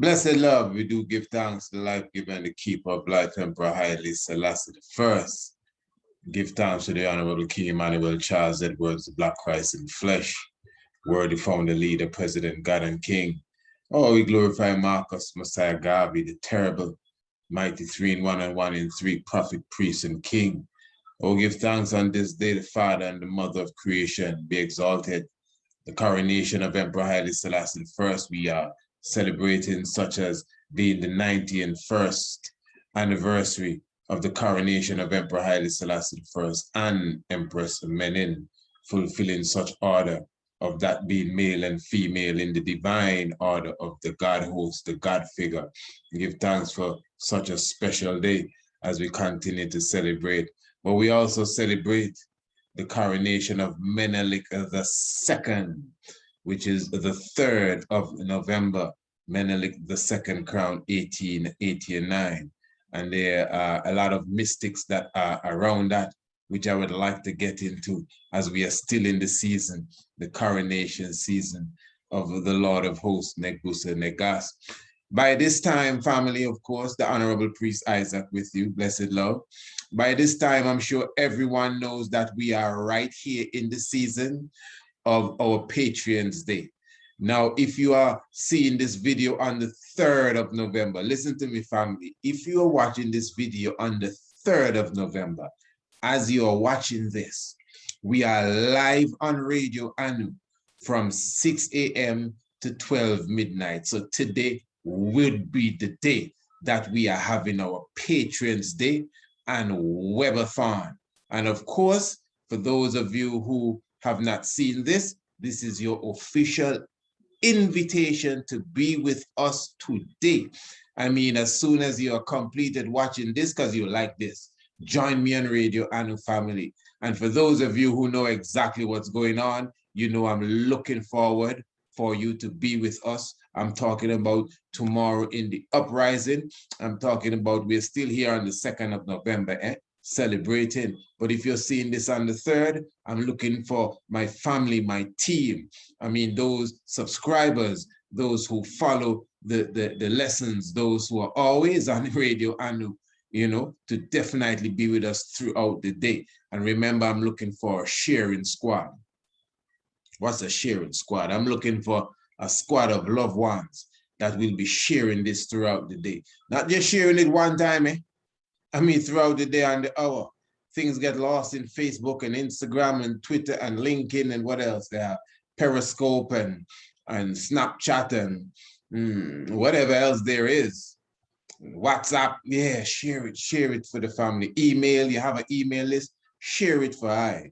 Blessed love, we do give thanks to the life giver and the keeper of life, Emperor HAILE SELASSIE I. Give thanks to the Honorable King Emmanuel Charles Edwards, the Black Christ in flesh, worthy founder, leader, president, God and King. Oh, we glorify Marcus, Mosiah, Garvey, the terrible, mighty 3 in 1 and 1 in 3, prophet, priest, and king. Oh, give thanks on this day, the Father and the Mother of creation, be exalted. The coronation of Emperor HAILE SELASSIE I, we are celebrating, such as being the 91st anniversary of the coronation of Emperor HAILE SELASSIE I and Empress Menen, fulfilling such order of that being male and female in the divine order of the God host, the God figure. Give thanks for such a special day as we continue to celebrate. But we also celebrate the coronation of MENELIK II, which is the 3rd of November, MENELIK II crowned 1889. And there are a lot of mystics that are around that, which I would like to get into as we are still in the season, the coronation season of the Lord of Hosts, Negusa Negas. By this time, family, of course, the Honorable Priest Isaac with you, blessed love. By this time, I'm sure everyone knows that we are right here in the season of our Patreon's Day. Now, if you are seeing this video on the 3rd of November, listen to me, family. If you are watching this video on the 3rd of November, as you are watching this, we are live on Radio Anu from 6 a.m. to 12 midnight. So today would be the day that we are having our Patrons Day and Webathon. And of course, for those of you who have not seen this, this is your official invitation to be with us today. I mean, as soon as you are completed watching this, because you like this, join me on Radio Anu, family. And for those of you who know exactly what's going on, you know I'm looking forward for you to be with us. I'm talking about tomorrow in the uprising. I'm talking about we're still here on the 2nd of November, celebrating. But if you're seeing this on the 3rd, I'm looking for my family, my team. I mean, those subscribers, those who follow the lessons, those who are always on Radio Anu, you know, to definitely be with us throughout the day. And remember, I'm looking for a sharing squad. What's a sharing squad? I'm looking for a squad of loved ones that will be sharing this throughout the day. Not just sharing it one time, I mean, throughout the day and the hour. Things get lost in Facebook and Instagram and Twitter and LinkedIn and what else there are, Periscope and Snapchat and whatever else there is. WhatsApp, yeah, share it for the family. Email, you have an email list, share it for I.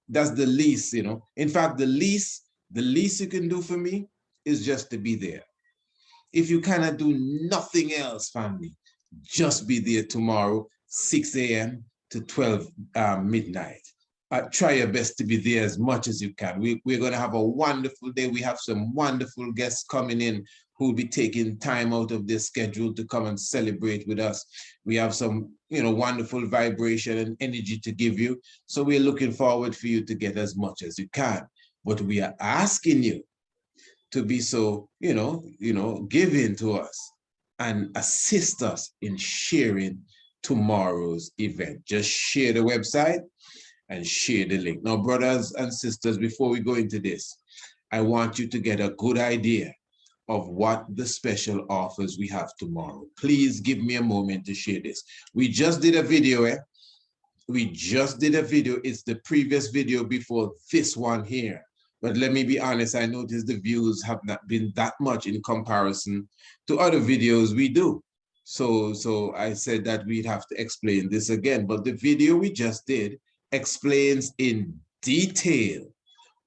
That's the least, you know. In fact, the least you can do for me is just to be there. If you cannot do nothing else, family, just be there tomorrow, 6 a.m. to 12 midnight. Try your best to be there as much as you can. We're going to have a wonderful day. We have some wonderful guests coming in who will be taking time out of their schedule to come and celebrate with us. We have some, you know, wonderful vibration and energy to give you. So we're looking forward for you to get as much as you can. But we are asking you to be so, you know, giving to us and assist us in sharing tomorrow's event. Just share the website and share the link. Now, brothers and sisters, before we go into this, I want you to get a good idea of what the special offers we have tomorrow. Please give me a moment to share this. We just did a video, We just did a video. It's the previous video before this one here. But let me be honest, I noticed the views have not been that much in comparison to other videos we do. So I said that we'd have to explain this again. But the video we just did explains in detail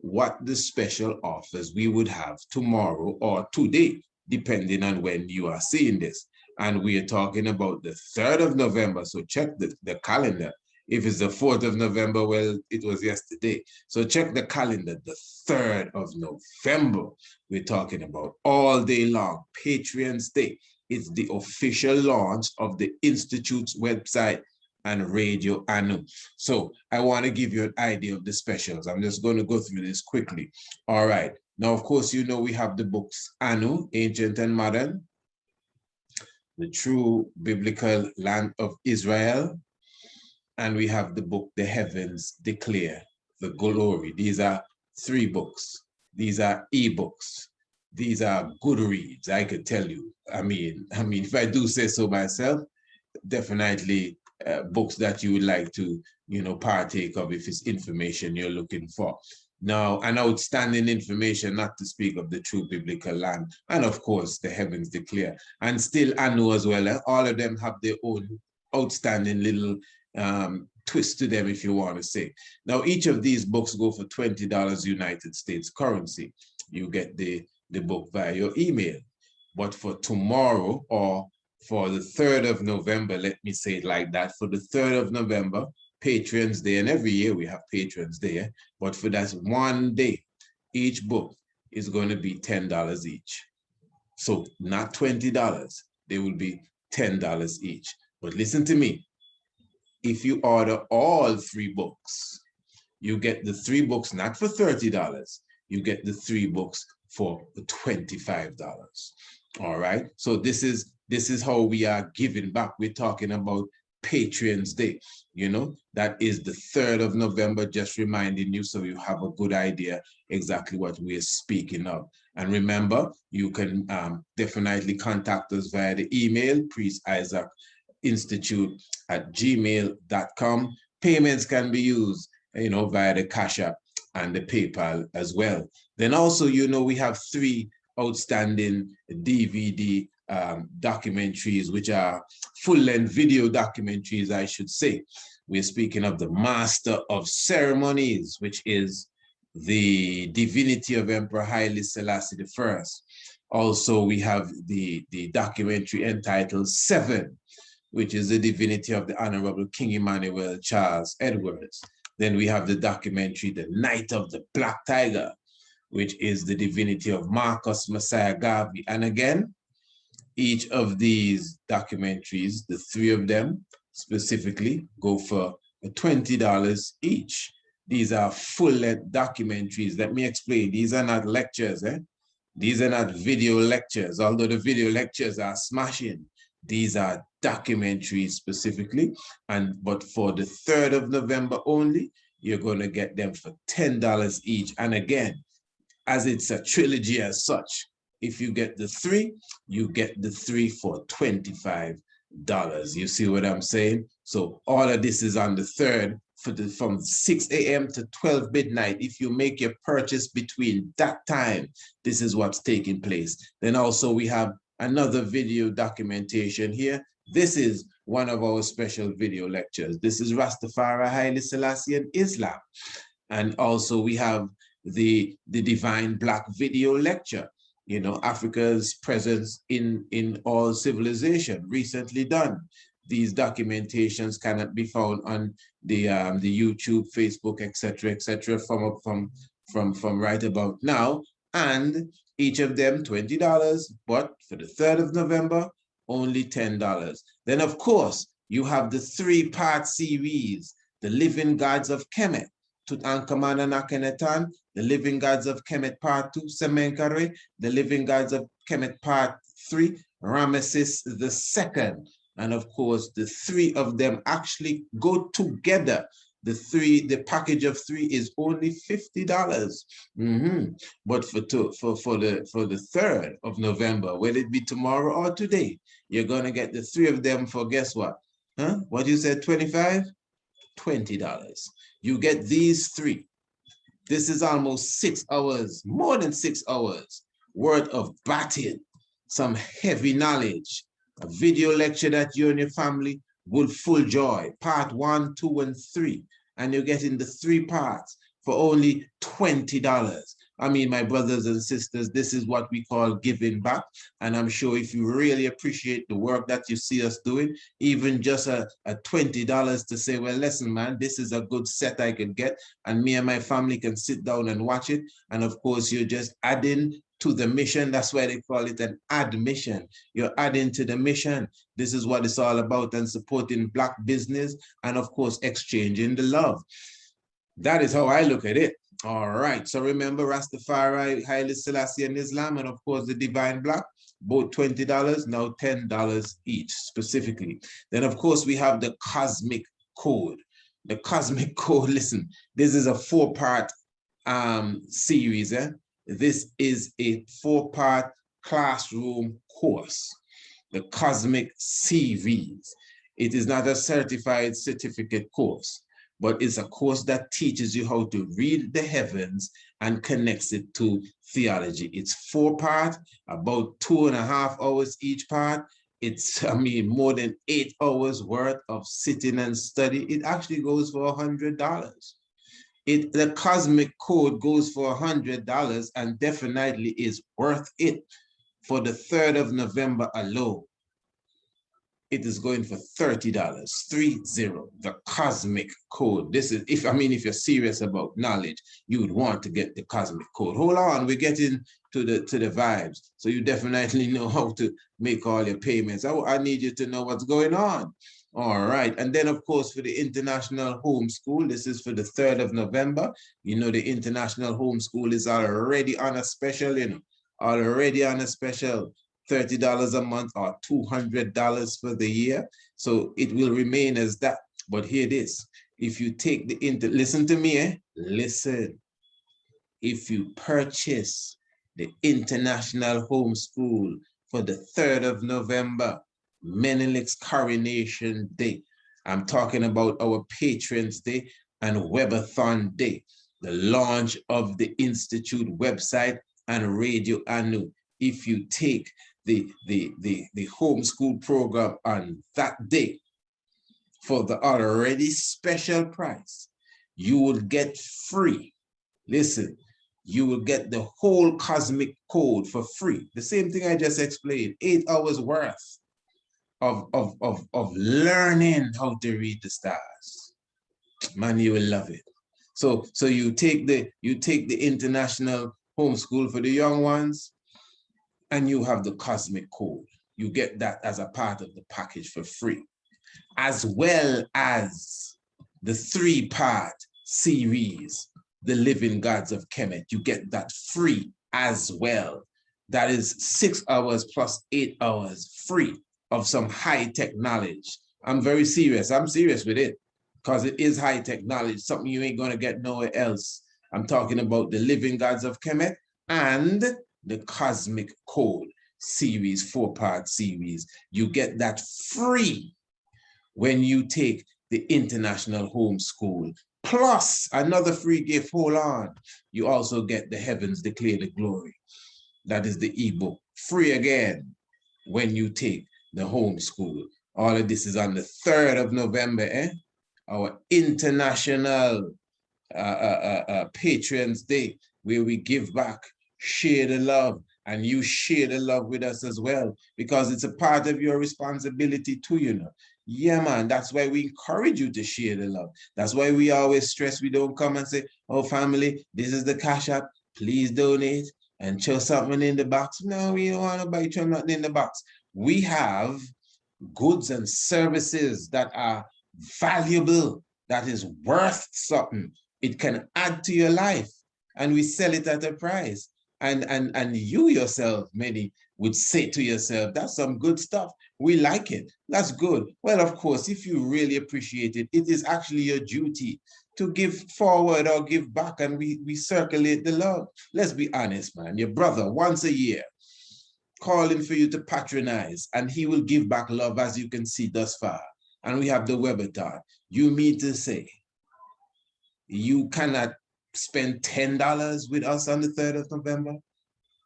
what the special offers we would have tomorrow or today, depending on when you are seeing this. And we are talking about the 3rd of November. So check the calendar. If it's the 4th of November, well, it was yesterday. So check the calendar, the 3rd of November. We're talking about all day long, Patreon's Day. It's the official launch of the Institute's website and Radio Anu. So I want to give you an idea of the specials. I'm just going to go through this quickly. All right. Now, of course, you know we have the books Anu, Ancient and Modern, The True Biblical Land of Israel, and we have the book, The Heavens Declare the Glory. These are 3 books. These are ebooks. These are good reads, I could tell you. I mean, if I do say so myself, definitely books that you would like to, partake of if it's information you're looking for. Now, an outstanding information, not to speak of the True Biblical Land, and of course, The Heavens Declare, and still I know as well, all of them have their own outstanding little twist to them, if you want to say. Now, each of these books go for $20 United States currency. You get the book via your email. But for tomorrow, or for the 3rd of November, let me say it like that, for the 3rd of November, Patrons Day, and every year we have Patrons Day, but for that one day, each book is going to be $10 each. So not $20, they will be $10 each. But listen to me, if you order all 3 books, you get the 3 books not for $30, you get the 3 books for $25. All right, so this is how we are giving back. We're talking about Patrons Day, that is the 3rd of November, just reminding you so you have a good idea exactly what we're speaking of. And remember, you can definitely contact us via the email, priestisaacinstitute@gmail.com. Payments can be used, via the CashApp and the PayPal as well. Then also, we have 3 outstanding DVD documentaries, which are full-length video documentaries, I should say. We're speaking of the Master of Ceremonies, which is the Divinity of Emperor Haile Selassie I. Also, we have the documentary entitled 7, which is the Divinity of the Honorable King Emmanuel Charles Edwards. Then we have the documentary The Night of the Black Tiger, which is the Divinity of Marcus Mosiah Garvey. And again, each of these documentaries, the 3 of them specifically, go for $20 each. These are full-length documentaries. Let me explain. These are not lectures. These are not video lectures, although the video lectures are smashing. These are documentaries specifically. But for the 3rd of November only, you're going to get them for $10 each. And again, as it's a trilogy as such, if you get the 3, you get the 3 for $25. You see what I'm saying? So all of this is on the 3rd from 6 a.m. to 12 midnight. If you make your purchase between that time, this is what's taking place. Then also we have another video documentation here. This is one of our special video lectures. This is Rastafari, Haile Selassie, and Islam. And also we have the Divine Black video lecture, Africa's presence in all civilization, recently done. These documentations cannot be found on the YouTube, Facebook, etc., from right about now. And each of them $20, but for the 3rd of November, only $10. Then of course, you have the 3-part series, The Living Gods of Kemet, Tutankhamun and Akhenaten, The Living Gods of Kemet Part 2, Semenkare, The Living Gods of Kemet Part 3, Ramesses II. And of course, the 3 of them actually go together. The package of 3 is only $50. But for the 3rd of November, will it be tomorrow or today? You're gonna get the 3 of them for, guess what? What you said, 25? $20. You get these 3. This is almost 6 hours, more than 6 hours worth of batting, some heavy knowledge, a video lecture that you and your family will full joy, part 1, 2, and 3. And you're getting the 3 parts for only $20. I mean, my brothers and sisters, this is what we call giving back. And I'm sure if you really appreciate the work that you see us doing, even just a $20 to say, well, listen, man, this is a good set I could get, and me and my family can sit down and watch it. And of course, you're just adding to the mission. That's why they call it an admission. You're adding to the mission. This is what it's all about, and supporting Black business, and of course, exchanging the love. That is how I look at it. All right, so remember Rastafari, Haile Selassie, and Islam, and of course the Divine Block, both $20, now $10 each specifically. Then of course we have the Cosmic Code. The Cosmic Code, listen, this is a 4-part series. This is a 4-part classroom course, the Cosmic Series. It is not a certified certificate course, but it's a course that teaches you how to read the heavens and connects it to theology. It's 4-part, about 2.5 hours each part. It's, I mean, more than 8 hours worth of sitting and study. It actually goes for $100. The Cosmic Code goes for $100 and definitely is worth it. For the 3rd of November alone, it is going for $30, 30, the Cosmic Code. This is, if you're serious about knowledge, you would want to get the Cosmic Code. Hold on, we're getting to the vibes. So you definitely know how to make all your payments. I need you to know what's going on. All right, and then of course for the International Homeschool, this is for the 3rd of November. You know, the International Homeschool is already on a special, already on a special. $30 a month or $200 for the year. So it will remain as that. But here it is. If you take listen to me, listen. If you purchase the International Homeschool for the 3rd of November, Menelik's Coronation Day, I'm talking about our Patrons Day and Webathon Day, the launch of the Institute website and Radio Anu. If you take the homeschool program on that day for the already special price, you will get free. Listen, you will get the whole Cosmic Code for free. The same thing I just explained, 8 hours worth of learning how to read the stars. Man, you will love it. So you take the International Homeschool for the young ones, and you have the Cosmic Code. You get that as a part of the package for free, as well as the 3-part series, The Living Gods of Kemet. You get that free as well. That is 6 hours plus 8 hours free of some high-tech knowledge. I'm very serious. I'm serious with it because it is high-tech knowledge, something you ain't going to get nowhere else. I'm talking about The Living Gods of Kemet and the Cosmic Code series, 4-part series. You get that free when you take the International Homeschool. Plus another free gift, hold on. You also get the Heavens Declare the Glory. That is the ebook, free again when you take the homeschool. All of this is on the 3rd of November, our International Patrons Day, where we give back, share the love, and you share the love with us as well, because it's a part of your responsibility too, Yeah, man, that's why we encourage you to share the love. That's why we always stress we don't come and say, oh, family, this is the Cash App, please donate and throw something in the box. No, we don't want nobody throw nothing in the box. We have goods and services that are valuable, that is worth something. It can add to your life, and we sell it at a price. And you yourself, many would say to yourself, that's some good stuff. We like it. That's good. Well, of course, if you really appreciate it, it is actually your duty to give forward or give back, and we circulate the love. Let's be honest, man. Your brother, once a year, calling for you to patronize, and he will give back love, as you can see thus far. And we have the Webathon. You mean to say you cannot spend $10 with us on the 3rd of November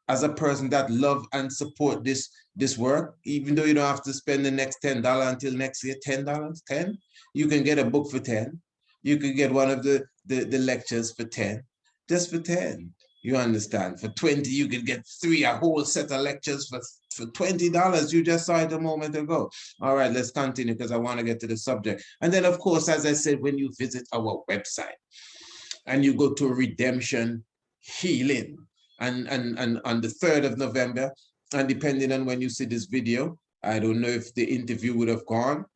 as a person that love and support this work, even though you don't have to spend the next $10 until next year? $10, 10. You can get a book for 10. You can get one of the lectures for 10, just for 10. You understand? For 20, you could get a whole set of lectures for $20. You just saw it a moment ago. All right, let's continue because I want to get to the subject. And then, of course, as I said, when you visit our website and you go to Redemption Healing, and on the 3rd of November, and depending on when you see this video, I don't know if the interview would have gone,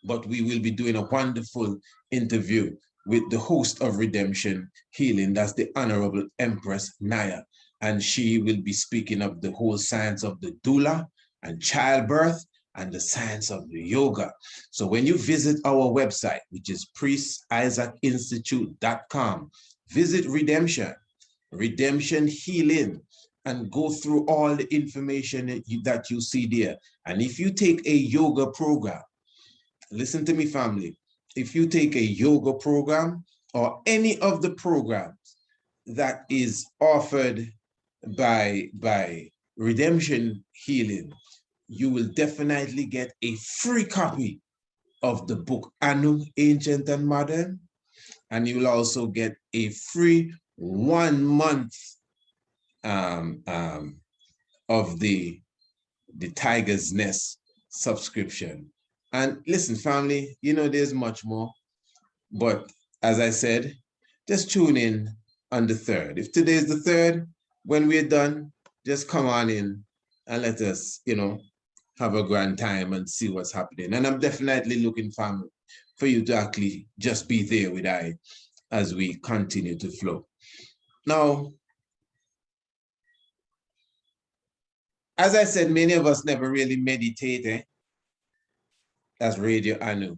but we will be doing a wonderful interview with the host of redemption healing. That's the Honorable Empress Naya. And she will be speaking of the whole science of the doula and childbirth and the science of the yoga. So when you visit our website, which is priestisaacinstitute.com, visit redemption healing, and go through all the information that you see there. And if you take a yoga program, listen to me, family, if you take a yoga program or any of the programs that is offered by Redemption Healing, you will definitely get a free copy of the book Anu, Ancient and Modern, and you will also get a free 1 month of the Tiger's Nest subscription. And listen, family, you know, there's much more, but as I said, just tune in on the 3rd. If today is the 3rd, when we're done, just come on in and let us, you know, have a grand time and see what's happening. And I'm definitely looking for you to actually just be there with I as we continue to flow. Now, as I said, many of us never really meditate. That's Radio Anu.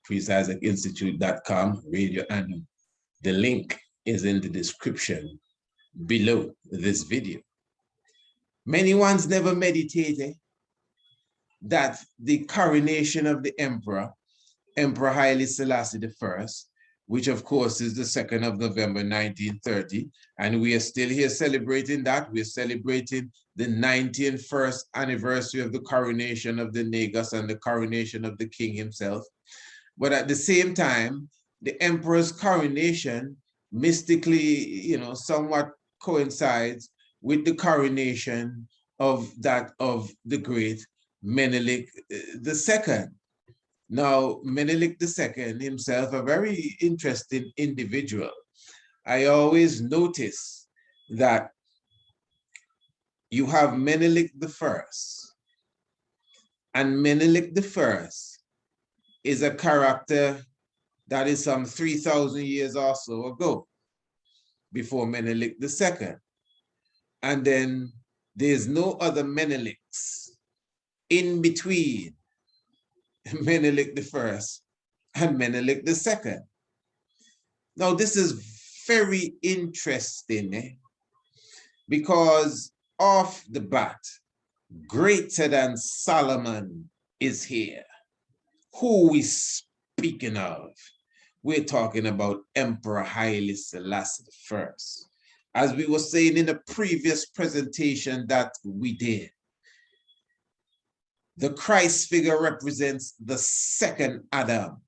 PriestIsaacinstitute.com, Radio Anu. The link is in the description below this video. Many ones never meditate that the coronation of the Emperor Haile Selassie I, which of course is the 2nd of November 1930, and we are still here celebrating that. We're celebrating the 91st anniversary of the coronation of the Negus and the coronation of the king himself. But at the same time, the emperor's coronation mystically, you know, somewhat coincides with the coronation of the great Menelik II. Now, Menelik II himself, a very interesting individual. I always notice that you have Menelik I, and Menelik I is a character that is some 3,000 years or so ago, before Menelik II. And then there's no other Meneliks in between Menelik I and Menelik II. Now, this is very interesting, because off the bat, greater than Solomon is here. Who we speaking of? We're talking about Emperor Haile Selassie I. As we were saying in the previous presentation that we did, the Christ figure represents the second Adam.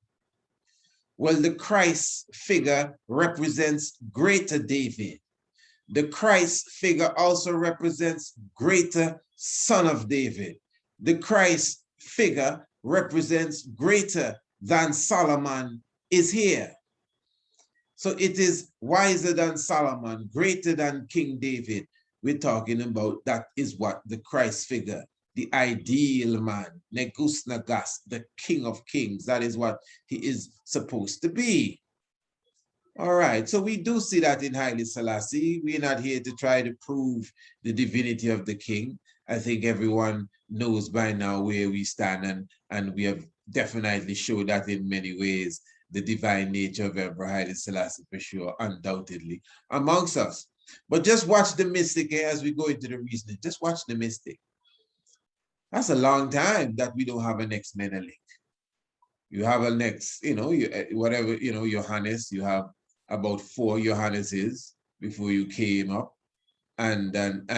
Well, the Christ figure represents greater David. The Christ figure also represents greater son of David. The Christ figure represents greater than Solomon is here. So it is wiser than Solomon, greater than King David. We're talking about, that is what the Christ figure, the ideal man, Negus Nagas, the King of Kings, that is what he is supposed to be. All right, so we do see that in Haile Selassie. We're not here to try to prove the divinity of the king. I think everyone knows by now where we stand, and we have definitely showed that in many ways, the divine nature of Emperor Haile Selassie, for sure, undoubtedly, amongst us. But just watch the mystic as we go into the reasoning. Just watch the mystic. That's a long time that we don't have a next Menelik. You have a next, you know, whatever, you know, Johannes, you have about 4 Johanneses before you came up. And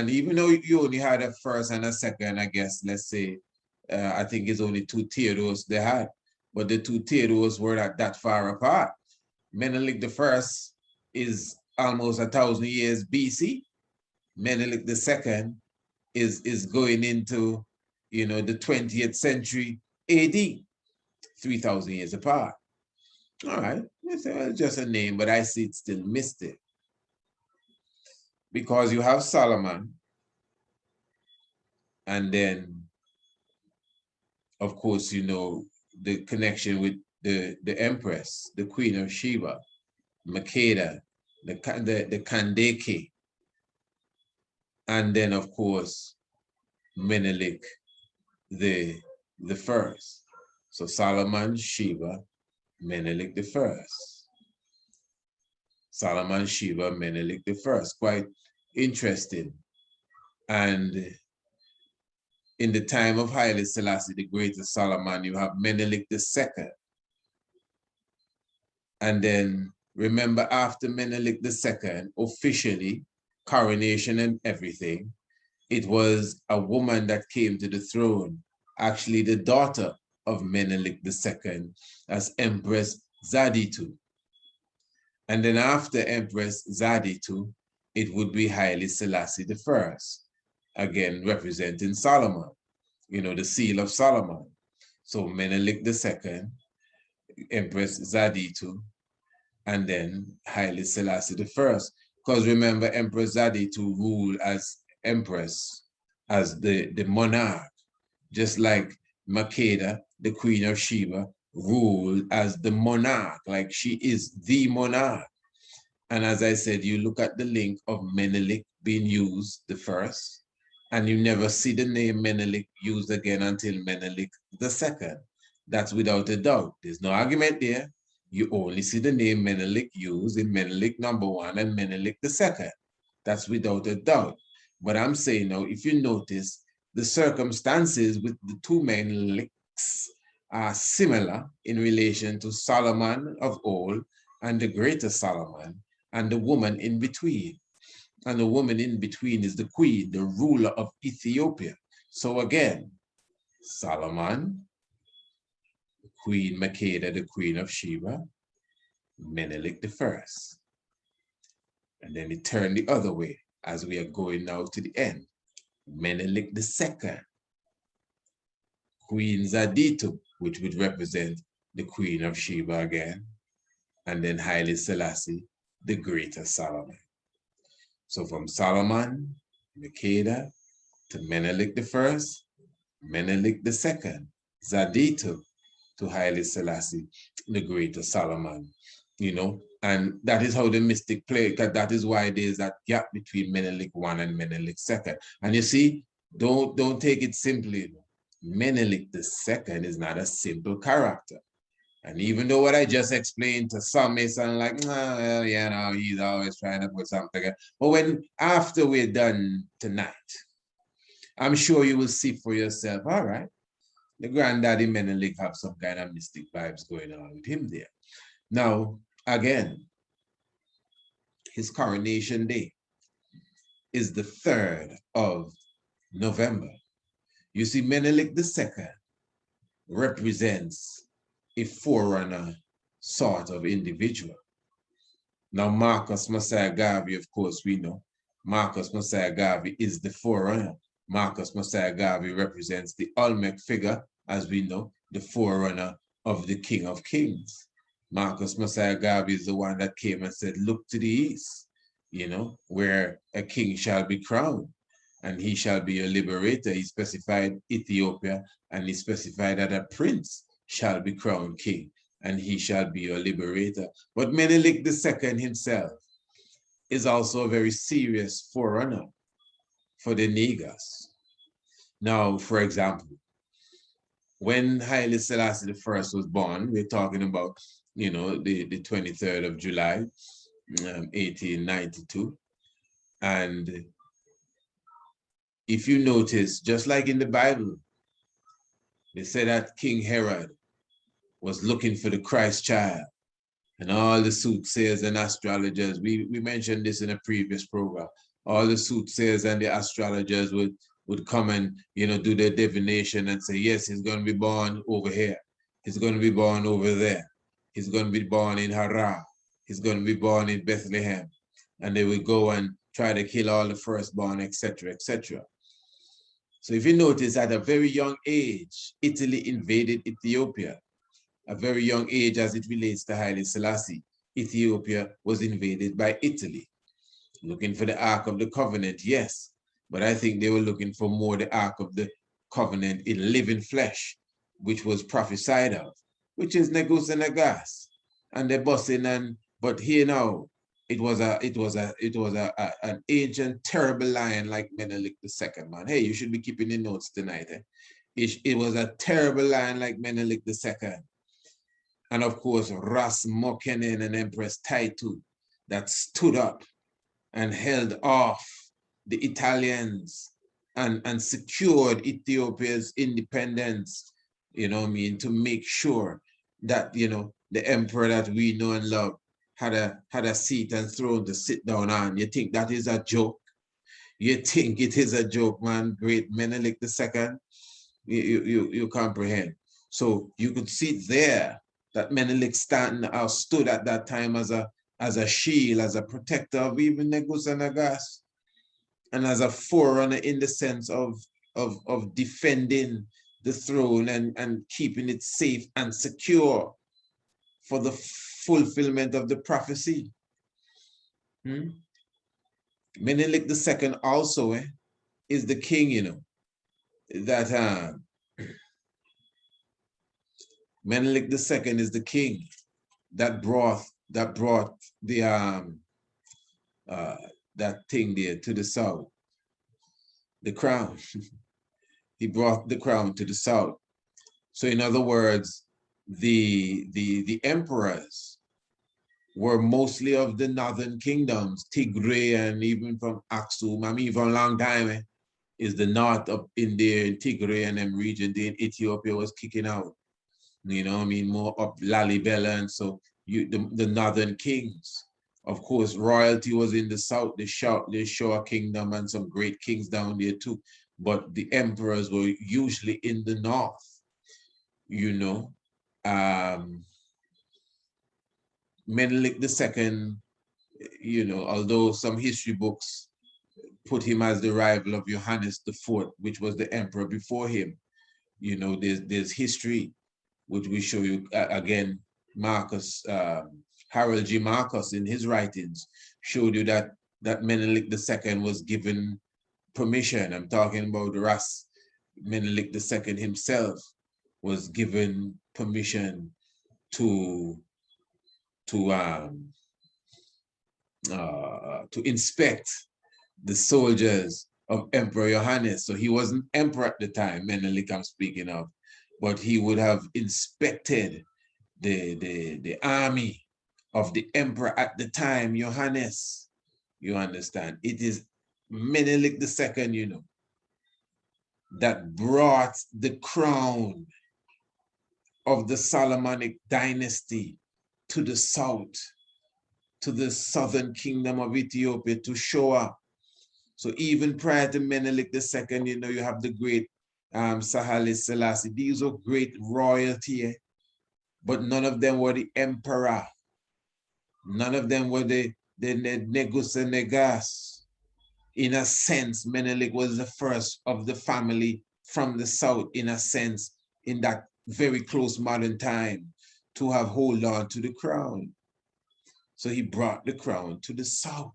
even though you only had a first and a second, I guess, let's say, I think it's only 2 Theodos they had, but the 2 Theodos were not that far apart. Menelik I is almost 1,000 years BC. Menelik II is going into, you know, the 20th century AD, 3,000 years apart. All right, it's just a name, but I see it's still mystic. Because you have Solomon, and then, of course, you know, the connection with the Empress, the Queen of Sheba, Makeda, the Kandake, and then of course Menelik the first. So Solomon, Sheba, Menelik the first. Solomon, Sheba, Menelik the first. Quite interesting. And in the time of Haile Selassie, the greatest Solomon, you have Menelik the second. And then remember, after Menelik the second, officially, coronation and everything, it was a woman that came to the throne, actually the daughter of Menelik II, as Empress Zaditu. And then after Empress Zaditu, it would be Haile Selassie I, again representing Solomon, you know, the seal of Solomon. So Menelik II, Empress Zaditu, and then Haile Selassie I. Because remember, Empress Zaditu ruled as Empress, as the monarch, just like Makeda, the Queen of Sheba, ruled as the monarch, like she is the monarch. And as I said, you look at the link of Menelik being used the first, and you never see the name Menelik used again until Menelik II. That's without a doubt. There's no argument there. You only see the name Menelik used in Menelik #1 and Menelik II. That's without a doubt. But I'm saying now, if you notice, the circumstances with the two Meneliks are similar in relation to Solomon of old and the greater Solomon and the woman in between. And the woman in between is the queen, the ruler of Ethiopia. So again, Solomon, Queen Makeda, the Queen of Sheba, Menelik I. And then it turned the other way as we are going now to the end. Menelik II, Queen Zaditu, which would represent the Queen of Sheba again, and then Haile Selassie, the greater Solomon. So from Solomon, Makeda, to Menelik I, Menelik II, Zaditu, to Haile Selassie, the greater Solomon, you know, and that is how the mystic play, because that is why there's that gap between Menelik I and Menelik II. And you see, don't take it simply. Menelik II is not a simple character. And even though what I just explained to some may sound like, well, you know, he's always trying to put something together. But when, after we're done tonight, I'm sure you will see for yourself, all right, the granddaddy Menelik have some kind of mystic vibes going on with him there. Now, again, his coronation day is the 3rd of November. You see, Menelik II represents a forerunner sort of individual. Now, Marcus Mosiah Garvey, of course, we know. Marcus Mosiah Garvey is the forerunner. Marcus Mosiah Garvey represents the Olmec figure, as we know, the forerunner of the King of Kings. Marcus Mosiah Garvey is the one that came and said, look to the east, you know, where a king shall be crowned, and he shall be a liberator. He specified Ethiopia, and he specified that a prince shall be crowned king, and he shall be a liberator. But Menelik II himself is also a very serious forerunner for the Negus. Now, for example, when Haile Selassie I was born, we're talking about, you know, the 23rd of July, 1892. And if you notice, just like in the Bible, they say that King Herod was looking for the Christ child, and all the soothsayers and astrologers, we mentioned this in a previous program, all the soothsayers and the astrologers would come and, you know, do their divination and say, yes, he's going to be born over here. He's going to be born over there. He's going to be born in Harar. He's going to be born in Bethlehem. And they would go and try to kill all the firstborn, etc., etc. So if you notice, at a very young age, Italy invaded Ethiopia. A very young age as it relates to Haile Selassie. Ethiopia was invaded by Italy. Looking for the Ark of the Covenant, yes. But I think they were looking for more the Ark of the Covenant in living flesh, which was prophesied of. which is Negus and Negas, and they're busting. And but here now, it was an ancient terrible lion like Menelik II, man. Hey, you should be keeping the notes tonight. Eh? It was a terrible lion like Menelik II. And of course, Ras Mokenen and Empress Taitu that stood up and held off the Italians and secured Ethiopia's independence, you know what I mean, to make sure that, you know, the emperor that we know and love had a seat and throne to sit down on. You think that is a joke? You think it is a joke, man? Great Menelik II, you comprehend. So you could see there that Menelik stood at that time as a shield, as a protector of even Negus and Nagas, and as a forerunner in the sense of defending the throne and keeping it safe and secure for the fulfillment of the prophecy. Menelik II also is the king, you know, that Menelik II is the king that brought the that thing there to the south, the crown. He brought the crown to the south. So in other words, the emperors were mostly of the northern kingdoms, Tigray, and even from Aksum. I mean, for a long time, is the north up in there in Tigray and them region. Then Ethiopia was kicking out. You know, I mean, more up Lalibela, and so the northern kings. Of course, royalty was in the south, the Shoah kingdom, and some great kings down there too. But the emperors were usually in the north, you know. Menelik II, you know, although some history books put him as the rival of Johannes IV, which was the emperor before him, you know, there's history, which we show you again. Marcus, Harold G. Marcus in his writings showed you that Menelik II was given permission. I'm talking about Menelik II himself was given permission to inspect the soldiers of Emperor Johannes. So he wasn't emperor at the time, Menelik I'm speaking of, but he would have inspected the army of the emperor at the time, Johannes. You understand? It is Menelik II, you know, that brought the crown of the Solomonic dynasty to the south, to the southern kingdom of Ethiopia, to Shoah. So even prior to Menelik II, you know, you have the great HAILE Selassie. These are great royalty, but none of them were the emperor. None of them were the Negus and Negas. In a sense, Menelik was the first of the family from the south, in a sense, in that very close modern time, to have hold on to the crown. So he brought the crown to the south.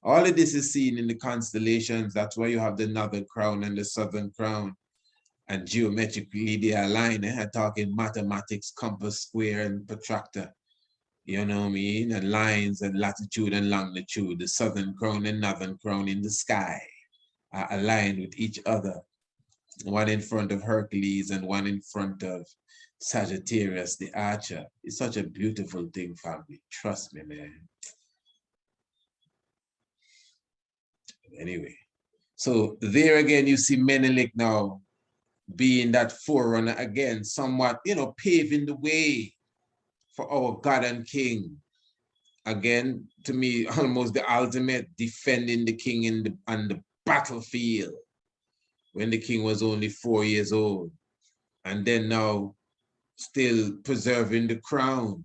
All of this is seen in the constellations. That's why you have the northern crown and the southern crown. And geometrically they align. I'm talking mathematics, compass, square, and protractor. You know what I mean? And lines and latitude and longitude. The southern crown and northern crown in the sky are aligned with each other. One in front of Hercules and one in front of Sagittarius, the archer. It's such a beautiful thing, family. Trust me, man. Anyway, so there again, you see Menelik now being that forerunner again, somewhat, you know, paving the way for our God and King. Again, to me, almost the ultimate, defending the king on the battlefield when the king was only 4 years old. And then now still preserving the crown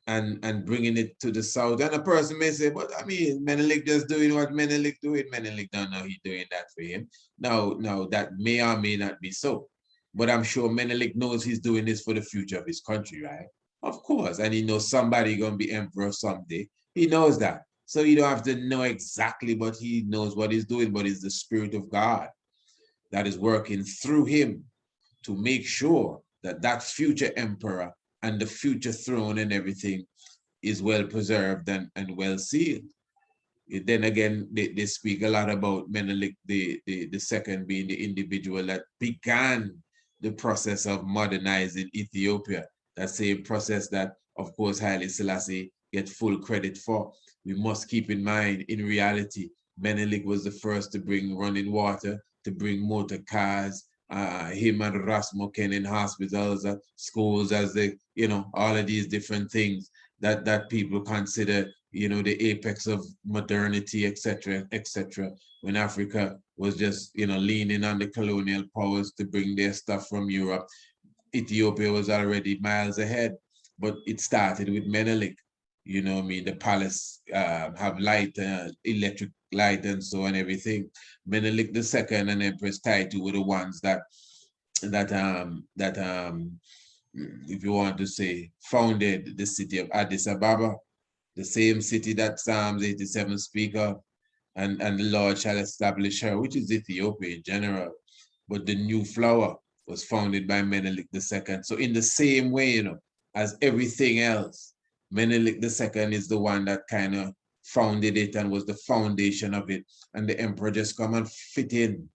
and bringing it to the south. And a person may say, but I mean, Menelik just doing what Menelik doing. Menelik don't know he's doing that for him. Now, that may or may not be so. But I'm sure Menelik knows he's doing this for the future of his country, right? Of course. And he knows somebody going to be emperor someday. He knows that. So you don't have to know exactly, but he knows what he's doing, but it's the Spirit of God that is working through him to make sure that future emperor and the future throne and everything is well preserved and well sealed. Then again, they speak a lot about Menelik the second being the individual that began the process of modernizing Ethiopia. That same process that, of course, Haile Selassie get full credit for. We must keep in mind, in reality, Menelik was the first to bring running water, to bring motor cars, him and Rasmussen in hospitals, schools, as they, all of these different things that people consider, the apex of modernity, etc., etc. When Africa was just, leaning on the colonial powers to bring their stuff from Europe, Ethiopia was already miles ahead. But it started with Menelik. The palace have light, electric light, and so on, everything. Menelik II and Empress Taitu were the ones that if you want to say, founded the city of Addis Ababa, the same city that Psalms 87 speak of, and the Lord shall establish her, which is Ethiopia in general. But the new flower was founded by Menelik II. So in the same way, as everything else, Menelik II is the one that kind of founded it and was the foundation of it. And the emperor just come and fit in.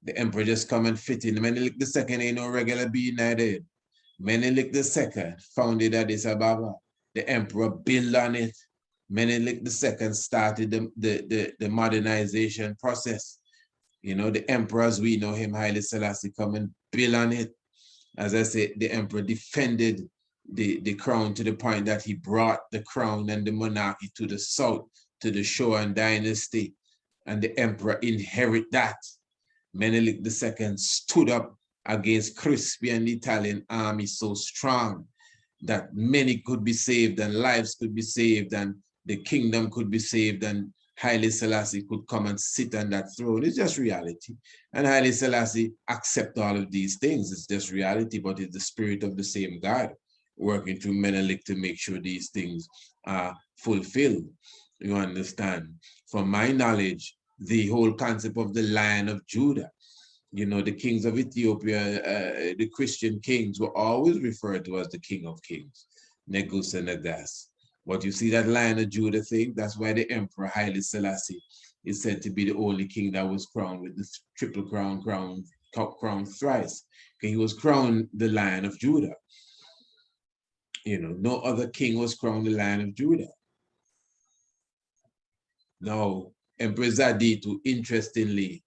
The emperor just come and fit in. Menelik II ain't no regular being neither. Menelik II founded Addis Ababa. The emperor built on it. Menelik II started the modernization process. The emperor, as we know him, Haile Selassie, come and build on it. As I said, the emperor defended the crown to the point that he brought the crown and the monarchy to the south, to the Shoan dynasty, and the emperor inherit that. Menelik II stood up against crispy and the Italian army so strong that many could be saved and lives could be saved and the kingdom could be saved and Haile Selassie could come and sit on that throne. It's just reality. And Haile Selassie accept all of these things. It's just reality, but it's the spirit of the same God working through Menelik to make sure these things are fulfilled. You understand? From my knowledge, the whole concept of the Lion of Judah, the kings of Ethiopia, the Christian kings were always referred to as the King of Kings, Negus and Negas. But you see that Lion of Judah thing, that's why the Emperor Haile Selassie is said to be the only king that was crowned with the triple crown thrice. He was crowned the Lion of Judah. No other king was crowned the Lion of Judah. Now, Empress Aditu, interestingly,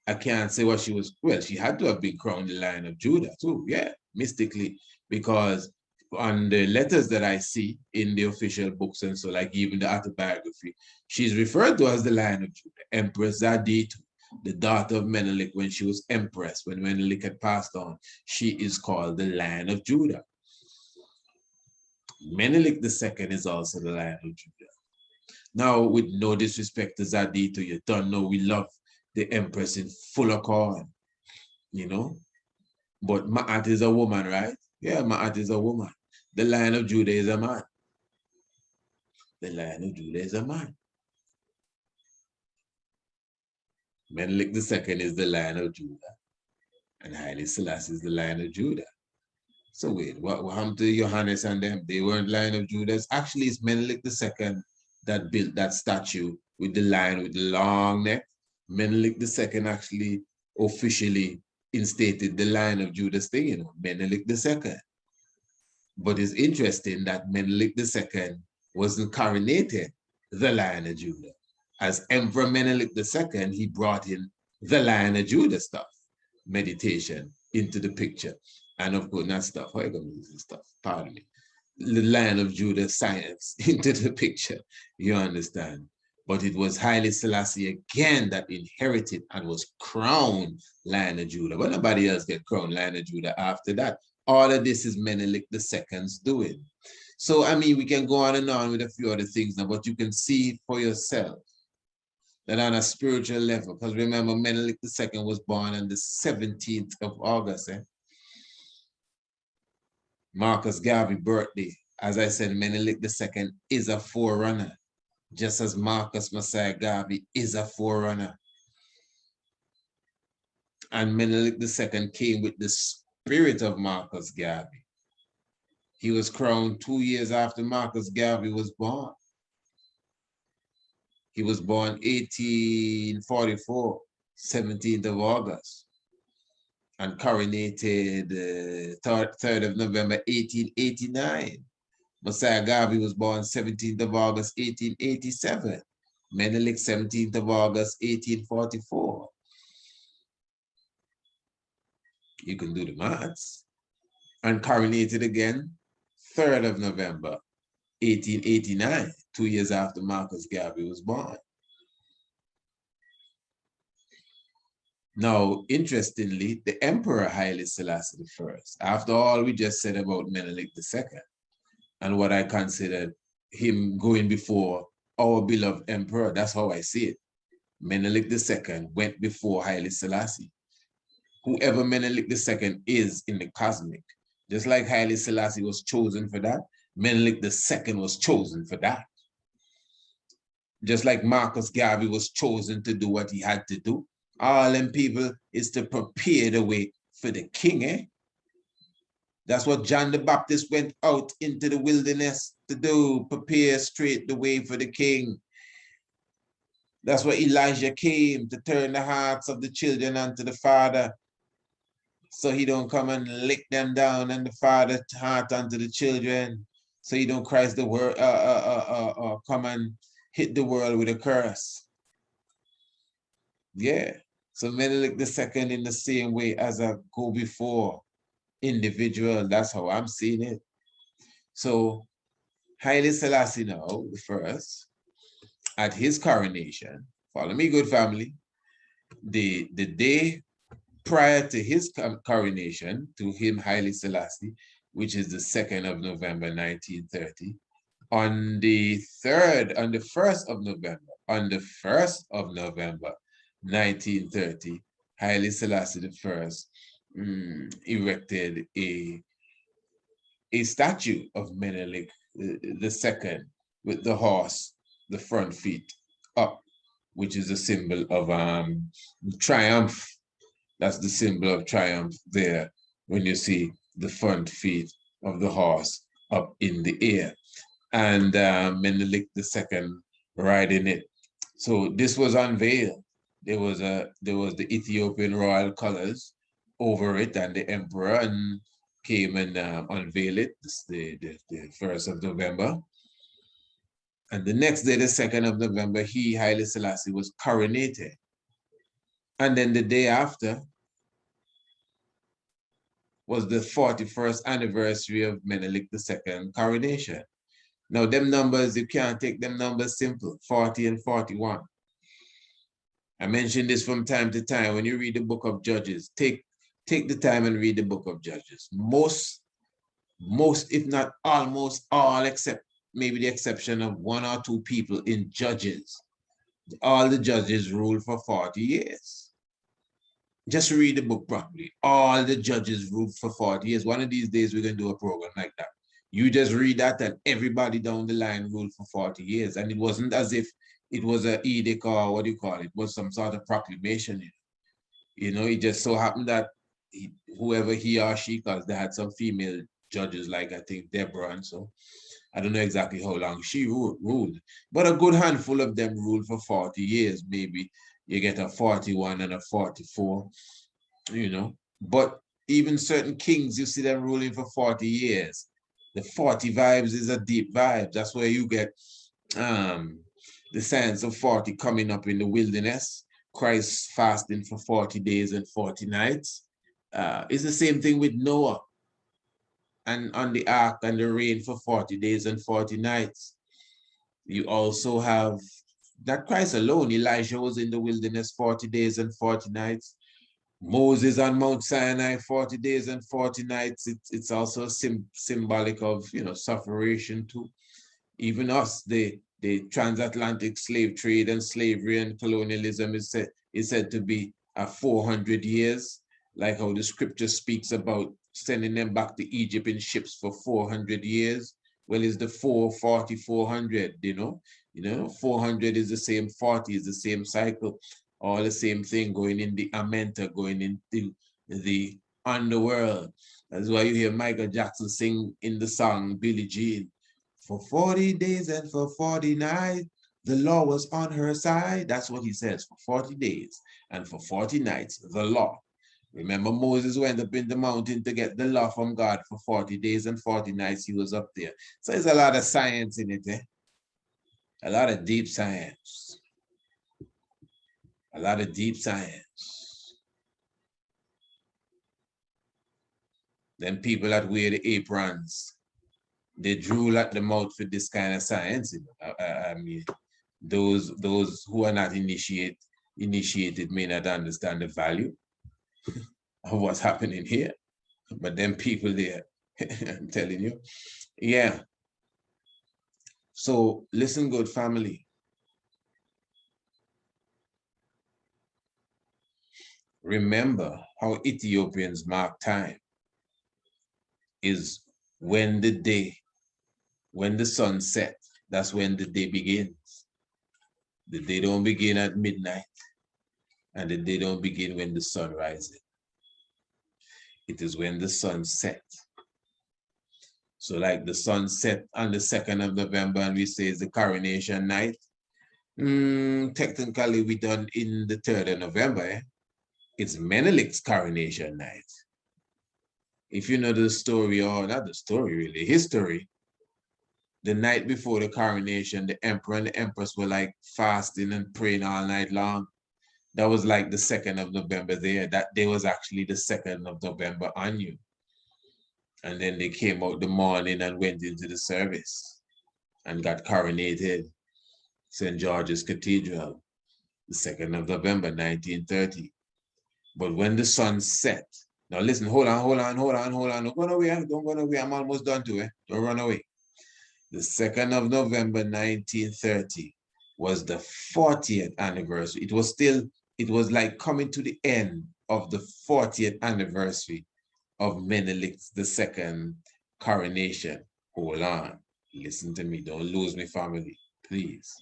I can't say what she was, well, she had to have been crowned the Lion of Judah too, yeah, mystically, because on the letters that I see in the official books and so, like even the autobiography, she's referred to as the Lion of Judah, Empress Aditu, the daughter of Menelik when she was empress, when Menelik had passed on, she is called the Lion of Judah. Menelik II is also the Lion of Judah. Now, with no disrespect to Zaditu, you don't know we love the empress in full accord, but Ma'at is a woman, right? Yeah, Ma'at is a woman. The Lion of Judah is a man. The Lion of Judah is a man. Menelik II is the Lion of Judah, and Haile Selassie is the Lion of Judah. So wait, what happened to Johannes and them? They weren't Lion of Judah. Actually, it's Menelik II that built that statue with the lion with the long neck. Menelik II actually officially instated the Lion of Judah's thing, Menelik II. But it's interesting that Menelik II wasn't coronated the Lion of Judah. As Emperor Menelik II, he brought in the Lion of Judah stuff, meditation into the picture. And of course, not stuff, how are you going to use this stuff? Pardon me. The Lion of Judah science into the picture, you understand? But it was Haile Selassie again that inherited and was crowned Lion of Judah. But nobody else get crowned Lion of Judah after that. All of this is Menelik II's doing. So, I mean, we can go on and on with a few other things now, but you can see for yourself that on a spiritual level, because remember, Menelik II was born on the 17th of August. Marcus Garvey birthday. As I said, Menelik II is a forerunner, just as Marcus Mosiah Garvey is a forerunner. And Menelik II came with this spirit of Marcus Garvey. He was crowned 2 years after Marcus Garvey was born. He was born 1844, 17th of August, and coronated 3rd of November, 1889. Mosiah Garvey was born 17th of August, 1887. MENELIK, 17th of August, 1844. You can do the maths. And coronated again, 3rd of November, 1889, 2 years after Marcus Garvey was born. Now, interestingly, the Emperor Haile Selassie I, after all we just said about Menelik II, and what I considered him going before our beloved Emperor, that's how I see it. Menelik II went before Haile Selassie. Whoever Menelik II is in the cosmic, just like Haile Selassie was chosen for that, Menelik II was chosen for that. Just like Marcus Garvey was chosen to do what he had to do, all them people is to prepare the way for the king, eh? That's what John the Baptist went out into the wilderness to do, prepare straight the way for the king. That's what Elijah came to turn the hearts of the children unto the Father, so he don't come and lick them down and the Father's heart unto the children, so he don't Christ the word come and hit the world with a curse. Yeah. So Menelik II in the same way as a go before individual, that's how I'm seeing it. So Haile Selassie now, the first, at his coronation, follow me, good family, the day prior to his coronation, to him, Haile Selassie, which is the 2nd of November, 1930, on the 1st of November, 1930, Haile Selassie I erected a statue of Menelik II with the horse, the front feet up, which is a symbol of triumph. That's the symbol of triumph there when you see the front feet of the horse up in the air, and Menelik II riding it. So this was unveiled. There was the Ethiopian royal colors over it, and the emperor came and unveiled it. The 1st of November. And the next day, the 2nd of November, Haile Selassie, was coronated. And then the day after was the 41st anniversary of Menelik II coronation. Now, them numbers, you can't take them numbers simple, 40 and 41. I mention this from time to time. When you read the book of Judges, take the time and read the book of Judges. Most, if not almost all, except maybe the exception of 1 or 2 people in Judges, all the judges ruled for 40 years. Just read the book properly. All the judges ruled for 40 years. One of these days, we're going to do a program like that. You just read that and everybody down the line ruled for 40 years. And it wasn't as if it was an edict or what do you call it? It was some sort of proclamation. You know, it just so happened that whoever he or she, because they had some female judges, like I think Deborah, and so I don't know exactly how long she ruled, but a good handful of them ruled for 40 years. Maybe you get a 41 and a 44, you know. But even certain kings, you see them ruling for 40 years. The 40 vibes is a deep vibe. That's where you get the sense of 40 coming up in the wilderness. Christ fasting for 40 days and 40 nights. It's the same thing with Noah and on the ark and the rain for 40 days and 40 nights. You also have that Christ alone. Elijah was in the wilderness 40 days and 40 nights. Moses on Mount Sinai 40 days and 40 nights. It's also symbolic of, you know, sufferation too. Even us, the transatlantic slave trade and slavery and colonialism is said to be 400 years, like how the scripture speaks about sending them back to Egypt in ships for 400 years. Well, it's the 440, 400, you know, 400 is the same, 40 is the same cycle, all the same thing, going in the Amenta, going into the on the world. That's why you hear Michael Jackson sing in the song Billie Jean, for 40 days and for 40 nights, the law was on her side. That's what he says, for 40 days and for 40 nights, the law. Remember, Moses went up in the mountain to get the law from God for 40 days and 40 nights. He was up there. So there's a lot of science in it, a lot of deep science. A lot of deep science. Then people that wear the aprons, they drool at the mouth for this kind of science. I mean, those who are not initiated may not understand the value of what's happening here. But then people there, I'm telling you, yeah. So listen good, family. Remember how Ethiopians mark time is when the sun sets, that's when the day begins. The day don't begin at midnight, and the day don't begin when the sun rises. It is when the sun sets. So like the sun set on the 2nd of November, and we say it's the coronation night. Technically, we done in the 3rd of November. It's Menelik's coronation night. If you know the story, or not the story really, history, the night before the coronation, the emperor and the empress were like fasting and praying all night long. That was like the 2nd of November there. That day was actually the 2nd of November on you. And then they came out the morning and went into the service and got coronated. St. George's Cathedral, the 2nd of November, 1930. But when the sun set, now listen, hold on. Don't go away. Don't go away. I'm almost done to it. Don't run away. The 2nd of November, 1930 was the 40th anniversary. It was like coming to the end of the 40th anniversary of Menelik II coronation. Hold on. Listen to me. Don't lose me, family, please.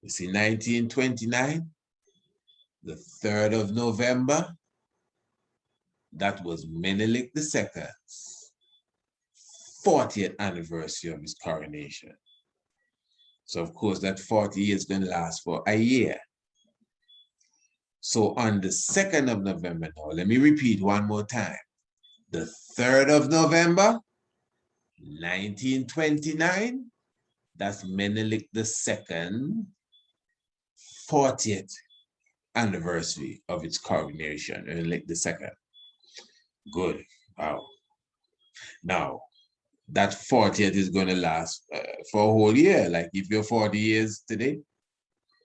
You see, 1929, the 3rd of November, that was Menelik II's 40th anniversary of his coronation. So of course that 40 years going to last for a year. So on the 2nd of November now, let me repeat one more time. The 3rd of November, 1929, that's Menelik II 40th anniversary of its coronation, Menelik II. Good. Wow. Now, that 40th is going to last for a whole year. Like if you're 40 years today,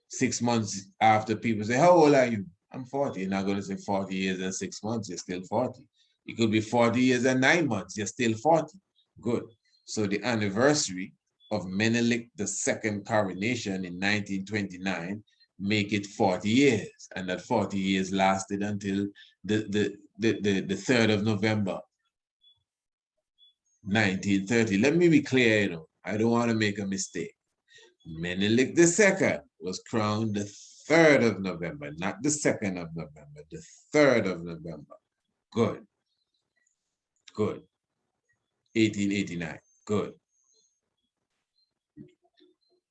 6 months after people say, how old are you? I'm 40. You're not going to say 40 years and 6 months, you're still 40. It could be 40 years and 9 months, you're still 40. Good. So the anniversary of Menelik II coronation in 1929 make it 40 years. And that 40 years lasted until the 3rd of November, 1930. Let me be clear, I don't want to make a mistake. Menelik II was crowned the 3rd of November, not the 2nd of November, the 3rd of November. Good. Good. 1889. Good.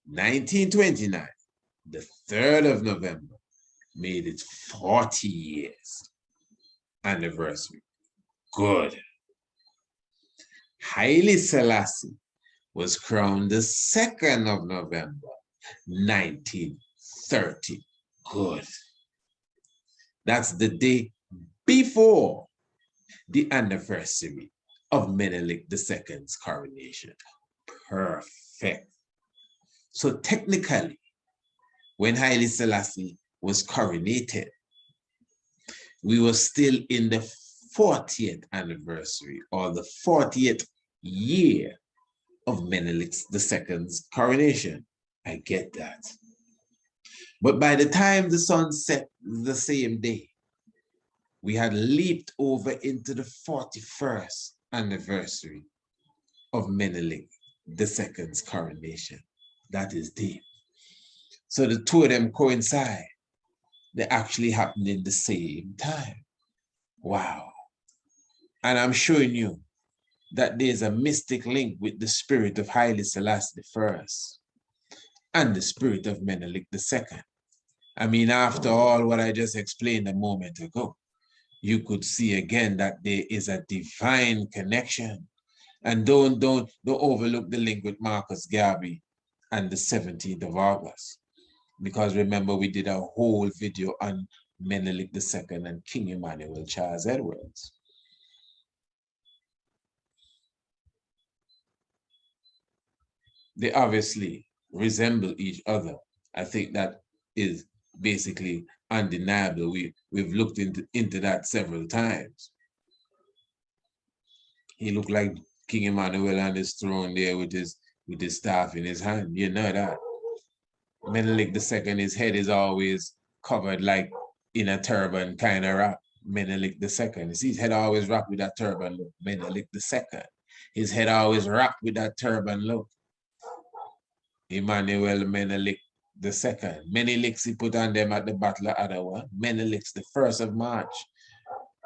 1929, the 3rd of November, made its 40 years anniversary. Good. Haile Selassie was crowned the 2nd of November, 1930. Good. That's the day before the anniversary of Menelik II's coronation. Perfect. So technically, when Haile Selassie was coronated, we were still in the 40th anniversary, or the 40th year of Menelik II's coronation. I get that. But by the time the sun set the same day, we had leaped over into the 41st anniversary of Menelik II's coronation. That is deep. So the two of them coincide. They actually happened in the same time. Wow. And I'm showing you that there's a mystic link with the spirit of Haile Selassie I and the spirit of Menelik II. I mean, after all what I just explained a moment ago, you could see again that there is a divine connection. And don't overlook the link with Marcus Garvey and the 17th of August. Because remember, we did a whole video on Menelik II and King Emmanuel Charles Edwards. They obviously resemble each other. I think that is basically undeniable. We've looked into that several times. He looked like King Emmanuel on his throne there with his staff in his hand. You know that. Menelik II, his head is always covered like in a turban kind of wrap. Menelik II. You see his head always wrapped with that turban look. Menelik II. His head always wrapped with that turban look. Emmanuel Menelik II. Meneliks he put on them at the Battle of Ottawa. Meneliks the 1st of March.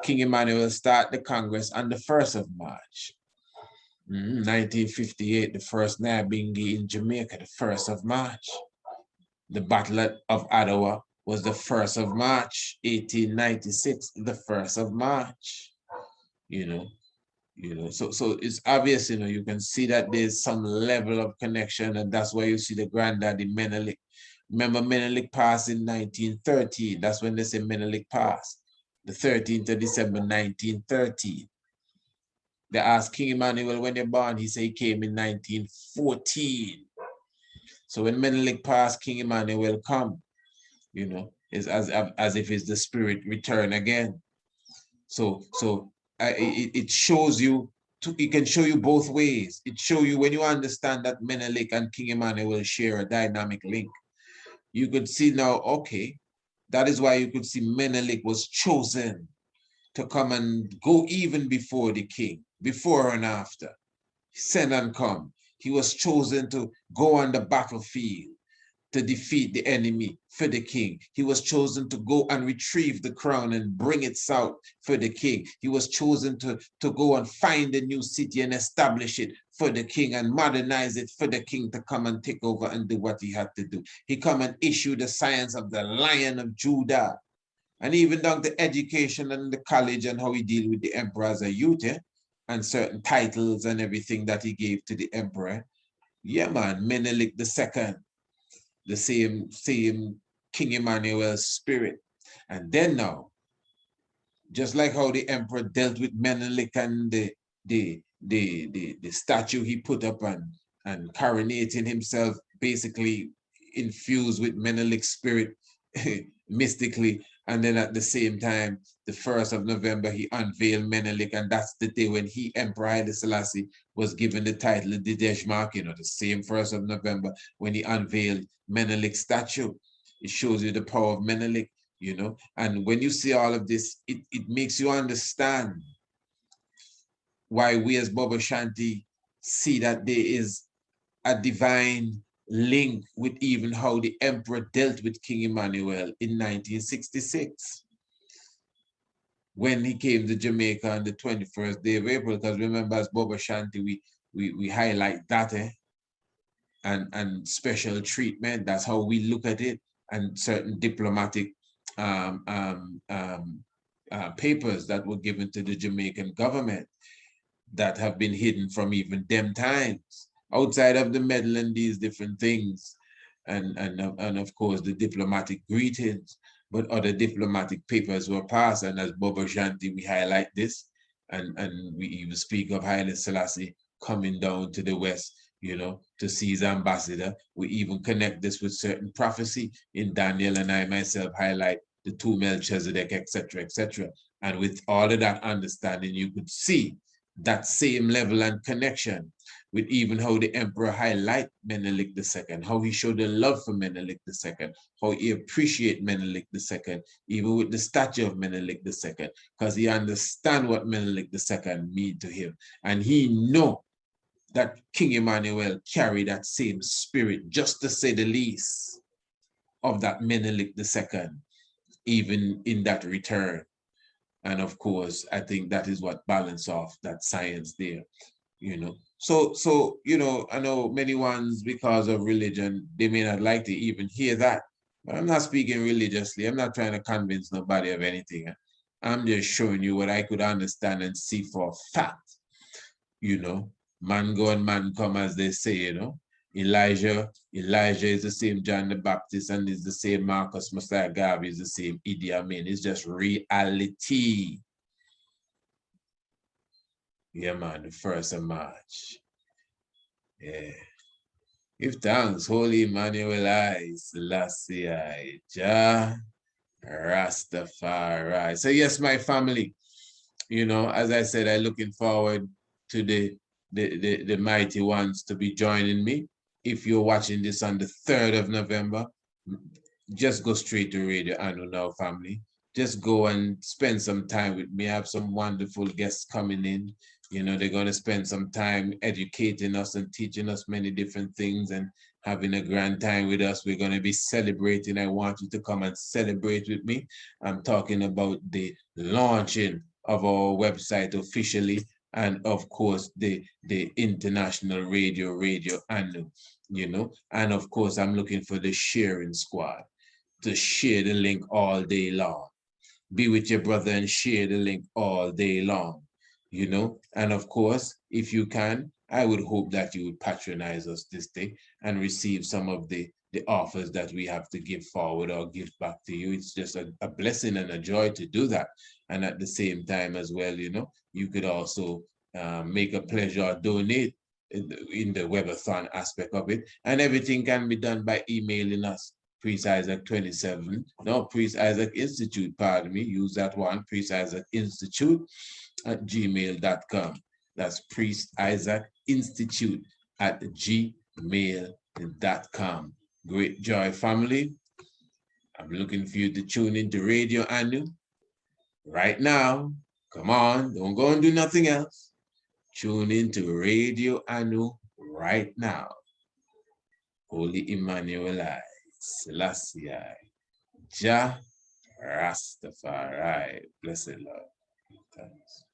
King Emmanuel start the Congress on the 1st of March. 1958, the first Nyabingi in Jamaica, the 1st of March. The Battle of Ottawa was the 1st of March, 1896, the 1st of March. So it's obvious, you can see that there's some level of connection, and that's why you see the granddaddy Menelik. Remember, Menelik passed in 1913. That's when they say Menelik passed, the 13th of December, 1913. They asked King Emmanuel when you're born. He said he came in 1914. So when Menelik passed, King Emmanuel come. It's as if it's the spirit return again. So it shows you, it can show you both ways. It shows you when you understand that Menelik and King Emmanuel share a dynamic link. You could see now, okay, that is why you could see Menelik was chosen to come and go even before the king, before and after. Send and come. He was chosen to go on the battlefield to defeat the enemy for the king. He was chosen to go and retrieve the crown and bring it south for the king. He was chosen to go and find a new city and establish it for the king and modernize it for the king to come and take over and do what he had to do. He come and issue the science of the Lion of Judah. And even down to education and the college and how he deal with the emperor as a youth, and certain titles and everything that he gave to the emperor. Yeah, man, Menelik II, the same King Emmanuel's spirit. And then now, just like how the emperor dealt with Menelik and the statue he put up and coronating himself, basically infused with Menelik's spirit mystically. And then at the same time, the 1st of November, he unveiled Menelik, and that's the day when he, Emperor Haile Selassie, was given the title of Dideshmark, the same 1st of November when he unveiled Menelik's statue. It shows you the power of Menelik, and when you see all of this, it makes you understand why we as Bobo Shanti see that there is a divine link with even how the emperor dealt with King Emmanuel in 1966 when he came to Jamaica on the 21st day of April. Because remember, as Bobo Shanti, we highlight that and special treatment. That's how we look at it, and certain diplomatic papers that were given to the Jamaican government that have been hidden from even them times. Outside of the medal and these different things, and of course the diplomatic greetings, but other diplomatic papers were passed. And as Bobo Shanti, we highlight this, and we even speak of Haile Selassie coming down to the West, to see his ambassador. We even connect this with certain prophecy in Daniel, and I myself highlight the 2 Melchizedek, etc., etc. And with all of that understanding, you could see that same level and connection with even how the emperor highlight Menelik II, how he showed the love for Menelik II, how he appreciate Menelik II, even with the statue of Menelik II, because he understand what Menelik II mean to him. And he know that King Emmanuel carried that same spirit, just to say the least, of that Menelik II, even in that return. And of course, I think that is what balance off that science there, So, I know many ones, because of religion, they may not like to even hear that. But I'm not speaking religiously. I'm not trying to convince nobody of anything. I'm just showing you what I could understand and see for a fact. Man go and man come, as they say, Elijah is the same John the Baptist, and is the same Marcus Mosiah Garvey, is the same Idi Amin. It's just reality. Yeah, man, the 1st of March. Yeah. Give thanks, Holy Emmanuel Selassie, Jah Rastafari. So yes, my family, as I said, I'm looking forward to the mighty ones to be joining me. If you're watching this on the 3rd of November, just go straight to Radio Anu now, family. Just go and spend some time with me. I have some wonderful guests coming in. They're going to spend some time educating us and teaching us many different things and having a grand time with us. We're going to be celebrating. I want you to come and celebrate with me. I'm talking about the launching of our website officially, and of course the international radio Anu, and of course I'm looking for the sharing squad to share the link all day long. Be with your brother and share the link all day long, and of course, if you can, I would hope that you would patronize us this day and receive some of the offers that we have to give forward or give back to you. It's just a blessing and a joy to do that. And at the same time as well, you could also make a pleasure or donate in the webathon aspect of it. And everything can be done by emailing us. Priest Isaac 27, no, Priest Isaac Institute, pardon me, use that one, Priest Isaac Institute at gmail.com. That's Priest Isaac Institute at gmail.com. Great joy, family. I'm looking for you to tune into Radio Anu right now. Come on, don't go and do nothing else. Tune into Radio Anu right now. Holy Emmanuel Selassie, Jah Rastafari. Blessed Lord. Thanks.